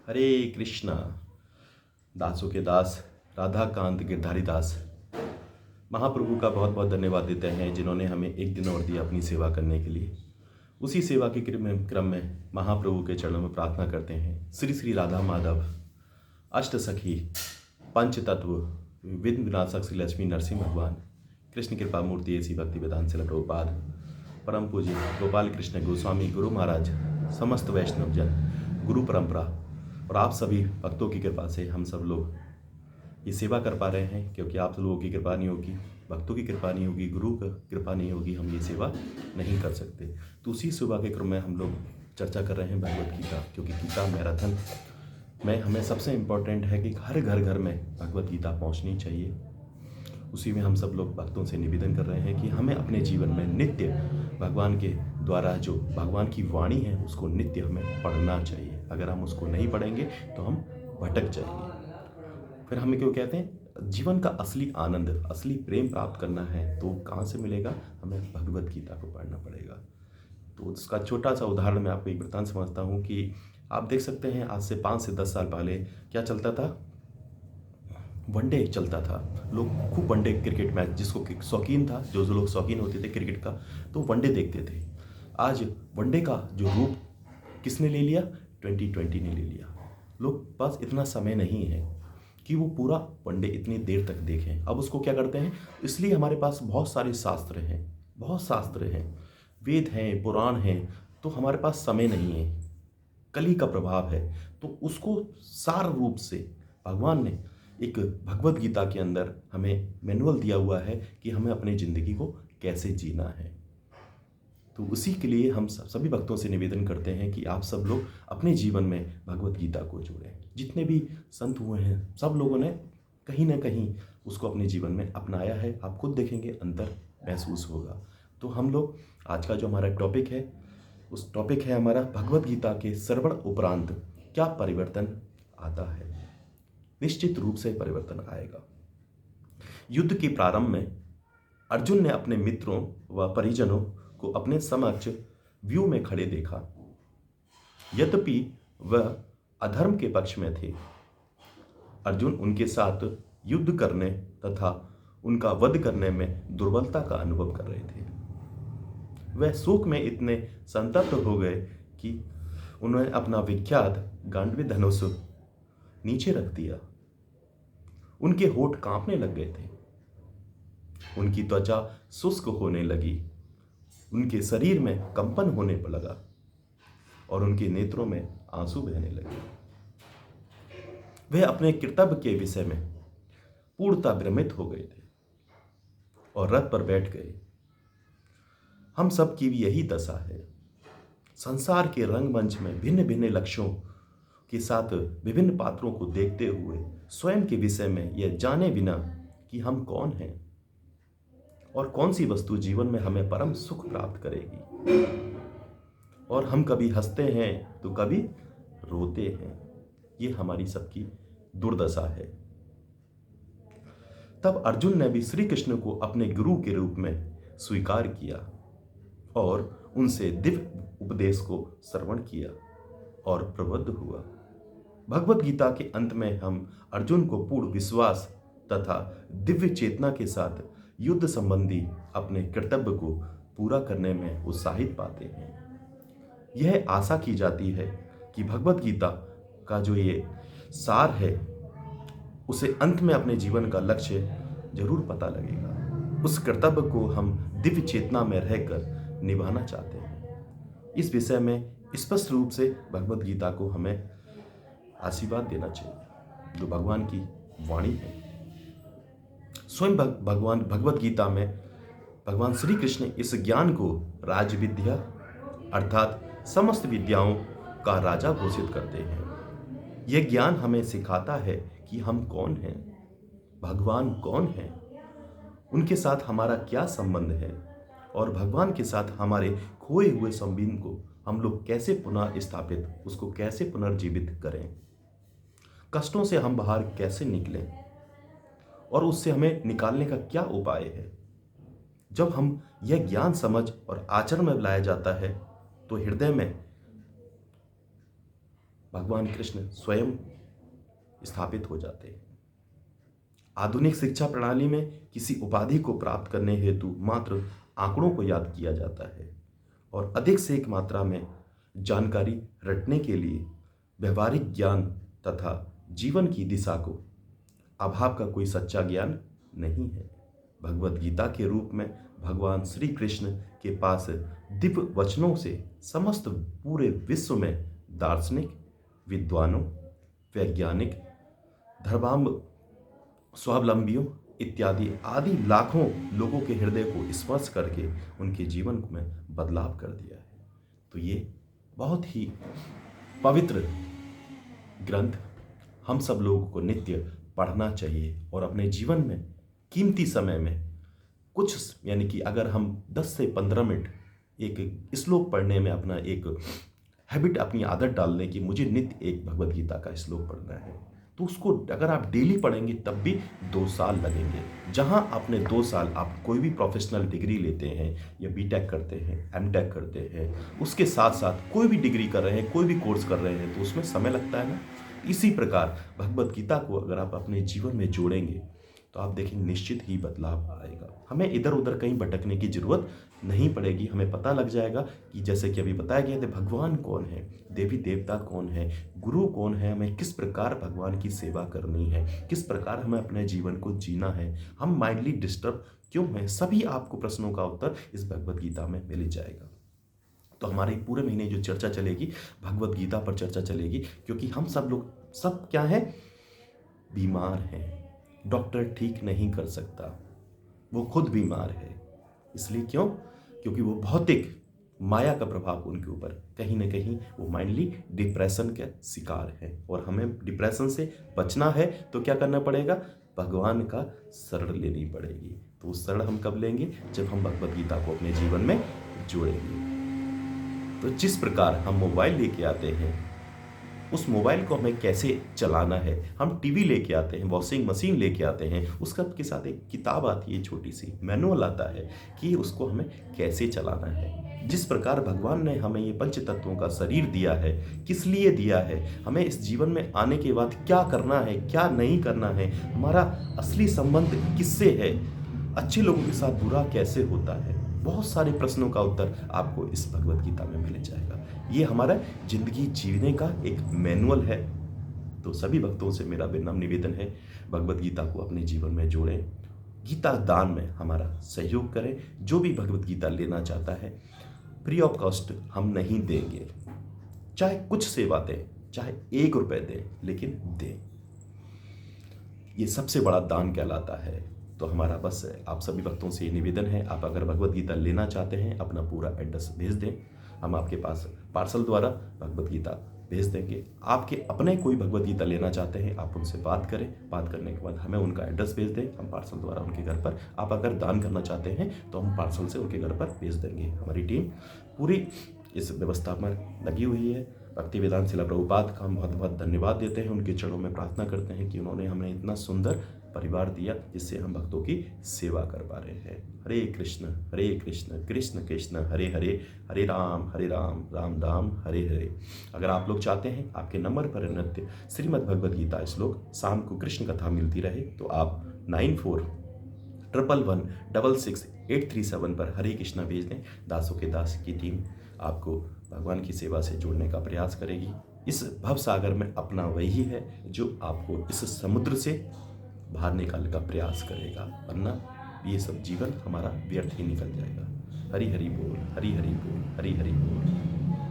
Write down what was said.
हरे कृष्णा। दासों के दास राधा कांत गिरधारी दास महाप्रभु का बहुत बहुत धन्यवाद देते हैं, जिन्होंने हमें एक दिन और दिया अपनी सेवा करने के लिए। उसी सेवा के क्रम में महाप्रभु के चरणों में प्रार्थना करते हैं। श्री श्री राधा माधव अष्ट सखी पंच तत्व विघ्न विनाशक श्री लक्ष्मी नरसिंह भगवान कृष्ण कृपा मूर्ति ऐसी भक्ति वेदांत शिला प्रभुपाद परम पूज्य गोपाल कृष्ण गोस्वामी गुरु महाराज समस्त वैष्णव जन गुरु परंपरा और आप सभी भक्तों की कृपा से हम सब लोग ये सेवा कर पा रहे हैं। क्योंकि आप लोगों की कृपा नहीं होगी, भक्तों की कृपा नहीं होगी, गुरु की कृपा नहीं होगी, हम ये सेवा नहीं कर सकते। तो उसी सेवा के क्रम में हम लोग चर्चा कर रहे हैं भगवत गीता, क्योंकि गीता मैराथन में हमें सबसे इम्पोर्टेंट है कि हर घर में भगवत गीता पहुंचनी चाहिए। उसी में हम सब लोग भक्तों से निवेदन कर रहे हैं कि हमें अपने जीवन में नित्य भगवान के द्वारा जो भगवान की वाणी है उसको नित्य हमें पढ़ना चाहिए। अगर हम उसको नहीं पढ़ेंगे तो हम भटक जाएंगे। फिर हमें क्यों कहते हैं जीवन का असली आनंद, असली प्रेम प्राप्त करना है तो कहाँ से मिलेगा? हमें भगवत गीता को पढ़ना पड़ेगा। तो उसका छोटा सा उदाहरण मैं आपको एक वृत्तांत समझता हूँ कि आप देख सकते हैं आज से 5 से 10 साल पहले क्या चलता था? वनडे चलता था। लोग खूब वनडे क्रिकेट मैच, जिसको शौकीन था, जो लोग शौकीन होते थे क्रिकेट का, तो वनडे देखते थे। आज वनडे का जो रूप किसने ले लिया? 2020 ने ले लिया। लोग पास इतना समय नहीं है कि वो पूरा वनडे इतनी देर तक देखें। अब उसको क्या करते हैं? इसलिए हमारे पास बहुत सारे शास्त्र हैं, बहुत शास्त्र हैं, वेद हैं, पुराण हैं, तो हमारे पास समय नहीं है। कली का प्रभाव है, तो उसको सार रूप से भगवान ने एक भगवत गीता के अंदर हमें मैनुअल दिया हुआ है कि हमें अपनी ज़िंदगी को कैसे जीना है। तो उसी के लिए हम सभी भक्तों से निवेदन करते हैं कि आप सब लोग अपने जीवन में भगवत गीता को जोड़ें। जितने भी संत हुए हैं सब लोगों ने कहीं ना कहीं उसको अपने जीवन में अपनाया है। आप खुद देखेंगे अंतर महसूस होगा। तो हम लोग आज का जो हमारा टॉपिक है, उस टॉपिक है हमारा भगवत गीता के श्रवण उपरांत क्या परिवर्तन आता है। निश्चित रूप से परिवर्तन आएगा। युद्ध के प्रारंभ में अर्जुन ने अपने मित्रों व परिजनों को अपने समक्ष व्यू में खड़े देखा। यद्यपि वह अधर्म के पक्ष में थे, अर्जुन उनके साथ युद्ध करने तथा उनका वध करने में दुर्बलता का अनुभव कर रहे थे। वह शोक में इतने संतप्त हो गए कि उन्होंने अपना विख्यात गांडवी धनुष नीचे रख दिया। उनके होठ कांपने लग गए थे, उनकी त्वचा शुष्क होने लगी, उनके शरीर में कंपन होने पर लगा और उनके नेत्रों में आंसू बहने लगे। वे अपने कर्तव्य के विषय में पूर्णतः भ्रमित हो गए थे और रथ पर बैठ गए। हम सब की भी यही दशा है। संसार के रंगमंच में भिन्न भिन्न लक्ष्यों के साथ विभिन्न पात्रों को देखते हुए स्वयं के विषय में यह जाने बिना कि हम कौन हैं और कौन सी वस्तु जीवन में हमें परम सुख प्राप्त करेगी, और हम कभी हंसते हैं तो कभी रोते हैं। ये हमारी सबकी दुर्दशा है। तब अर्जुन ने भी श्री कृष्ण को अपने गुरु के रूप में स्वीकार किया और उनसे दिव्य उपदेश को श्रवण किया और प्रबुद्ध हुआ। भगवत गीता के अंत में हम अर्जुन को पूर्ण विश्वास तथा दिव्य चेतना के साथ युद्ध संबंधी अपने कर्तव्य को पूरा करने में उत्साहित पाते हैं। यह आशा की जाती है कि भगवत गीता का जो ये सार है उसे अंत में अपने जीवन का लक्ष्य जरूर पता लगेगा। उस कर्तव्य को हम दिव्य चेतना में रहकर निभाना चाहते हैं। इस विषय में स्पष्ट रूप से भगवत गीता को हमें आशीर्वाद देना चाहिए, जो भगवान की वाणी है। स्वयं भगवान भगवत गीता में भगवान श्री कृष्ण इस ज्ञान को राजविद्या अर्थात समस्त विद्याओं का राजा घोषित करते हैं। यह ज्ञान हमें सिखाता है कि हम कौन हैं, भगवान कौन हैं, उनके साथ हमारा क्या संबंध है और भगवान के साथ हमारे खोए हुए संबंध को हम लोग कैसे पुनः स्थापित, उसको कैसे पुनर्जीवित करें, कष्टों से हम बाहर कैसे निकलें और उससे हमें निकालने का क्या उपाय है। जब हम यह ज्ञान समझ और आचरण में लाया जाता है तो हृदय में भगवान कृष्ण स्वयं स्थापित हो जाते हैं। आधुनिक शिक्षा प्रणाली में किसी उपाधि को प्राप्त करने हेतु मात्र आंकड़ों को याद किया जाता है और अधिक से एक मात्रा में जानकारी रटने के लिए व्यवहारिक ज्ञान तथा जीवन की दिशा को अभाव का कोई सच्चा ज्ञान नहीं है। भगवत गीता के रूप में भगवान श्री कृष्ण के पास दिव्य वचनों से समस्त पूरे विश्व में दार्शनिक, विद्वानों, वैज्ञानिक, धर्माम स्वावलंबियों इत्यादि आदि लाखों लोगों के हृदय को स्पर्श करके उनके जीवन में बदलाव कर दिया है। तो ये बहुत ही पवित्र ग्रंथ हम सब लोगों को नित्य पढ़ना चाहिए और अपने जीवन में कीमती समय में कुछ, यानी कि अगर हम 10 से 15 मिनट एक श्लोक पढ़ने में अपना एक हैबिट, अपनी आदत डालने की मुझे नित्य एक भगवत गीता का श्लोक पढ़ना है, तो उसको अगर आप डेली पढ़ेंगे तब भी 2 साल लगेंगे। जहां आपने 2 साल आप कोई भी प्रोफेशनल डिग्री लेते हैं या बीटेक करते हैं, एमटेक करते हैं, उसके साथ साथ कोई भी डिग्री कर रहे हैं, कोई भी कोर्स कर रहे हैं, तो उसमें समय लगता है ना। इसी प्रकार भगवत गीता को अगर आप अपने जीवन में जोड़ेंगे तो आप देखेंगे निश्चित ही बदलाव आएगा। हमें इधर उधर कहीं भटकने की जरूरत नहीं पड़ेगी। हमें पता लग जाएगा कि जैसे कि अभी बताया गया था, भगवान कौन है, देवी देवता कौन है, गुरु कौन है, हमें किस प्रकार भगवान की सेवा करनी है, किस प्रकार हमें अपने जीवन को जीना है, हम माइंडली डिस्टर्ब क्यों हैं, सभी आपको प्रश्नों का उत्तर इस भगवत गीता में मिल जाएगा। तो हमारे पूरे महीने जो चर्चा चलेगी भगवत गीता पर चर्चा चलेगी, क्योंकि हम सब लोग सब क्या है, बीमार हैं। डॉक्टर ठीक नहीं कर सकता, वो खुद बीमार है। इसलिए क्यों? क्योंकि वो भौतिक माया का प्रभाव उनके ऊपर कहीं ना कहीं वो माइंडली डिप्रेशन के शिकार है। और हमें डिप्रेशन से बचना है तो क्या करना पड़ेगा, भगवान का शरण लेनी पड़ेगी। तो उस शरण हम कब लेंगे, जब हम भगवत गीता को अपने जीवन में जोड़ेंगे। तो जिस प्रकार हम मोबाइल लेके आते हैं, उस मोबाइल को हमें कैसे चलाना है, हम टीवी लेके आते हैं, वॉशिंग मशीन लेके आते हैं, उसका के साथ एक किताब आती है, छोटी सी मैनुअल आता है कि उसको हमें कैसे चलाना है। जिस प्रकार भगवान ने हमें ये पंच तत्वों का शरीर दिया है, किस लिए दिया है, हमें इस जीवन में आने के बाद क्या करना है, क्या नहीं करना है, हमारा असली संबंध किससे है, अच्छे लोगों के साथ बुरा कैसे होता है, बहुत सारे प्रश्नों का उत्तर आपको इस भगवत गीता में मिल जाएगा। ये हमारा जिंदगी जीने का एक मैनुअल है। तो सभी भक्तों से मेरा विनम्र निवेदन है, भगवत गीता को अपने जीवन में जोड़ें, गीता दान में हमारा सहयोग करें। जो भी भगवत गीता लेना चाहता है, फ्री ऑफ कॉस्ट हम नहीं देंगे, चाहे कुछ सेवा दें, चाहे 1 रुपए दें, लेकिन दें। ये सबसे बड़ा दान कहलाता है। तो हमारा बस आप सभी भक्तों से ये निवेदन है, आप अगर भगवत गीता लेना चाहते हैं अपना पूरा एड्रेस भेज दें, हम आपके पास पार्सल द्वारा भगवत गीता भेज देंगे। आपके अपने कोई भगवत गीता लेना चाहते हैं, आप उनसे बात करें, बात करने के बाद हमें उनका एड्रेस भेज दें, हम पार्सल द्वारा उनके घर पर, आप अगर दान करना चाहते हैं तो हम पार्सल से उनके घर पर भेज देंगे। हमारी टीम पूरी इस व्यवस्था में लगी हुई है। भक्ति वेदांत शिला प्रभुपाद का हम बहुत बहुत धन्यवाद देते हैं, उनके चरणों में प्रार्थना करते हैं कि उन्होंने हमें इतना सुंदर परिवार दिया जिससे हम भक्तों की सेवा कर पा रहे हैं। हरे कृष्ण कृष्ण कृष्ण हरे हरे, हरे राम राम राम हरे हरे। अगर आप लोग चाहते हैं आपके नंबर पर नित्य श्रीमद् भगवद गीता श्लोक शाम को कृष्ण कथा मिलती रहे, तो आप 9411166837 पर हरे कृष्णा भेज दें। दासों के दास की टीम आपको भगवान की सेवा से जोड़ने का प्रयास करेगी। इस भव सागर में अपना वही है जो आपको इस समुद्र से बाहर निकालने का प्रयास करेगा, वरना ये सब जीवन हमारा व्यर्थ ही निकल जाएगा। हरि हरि बोल, हरि हरि बोल, हरि हरि बोल।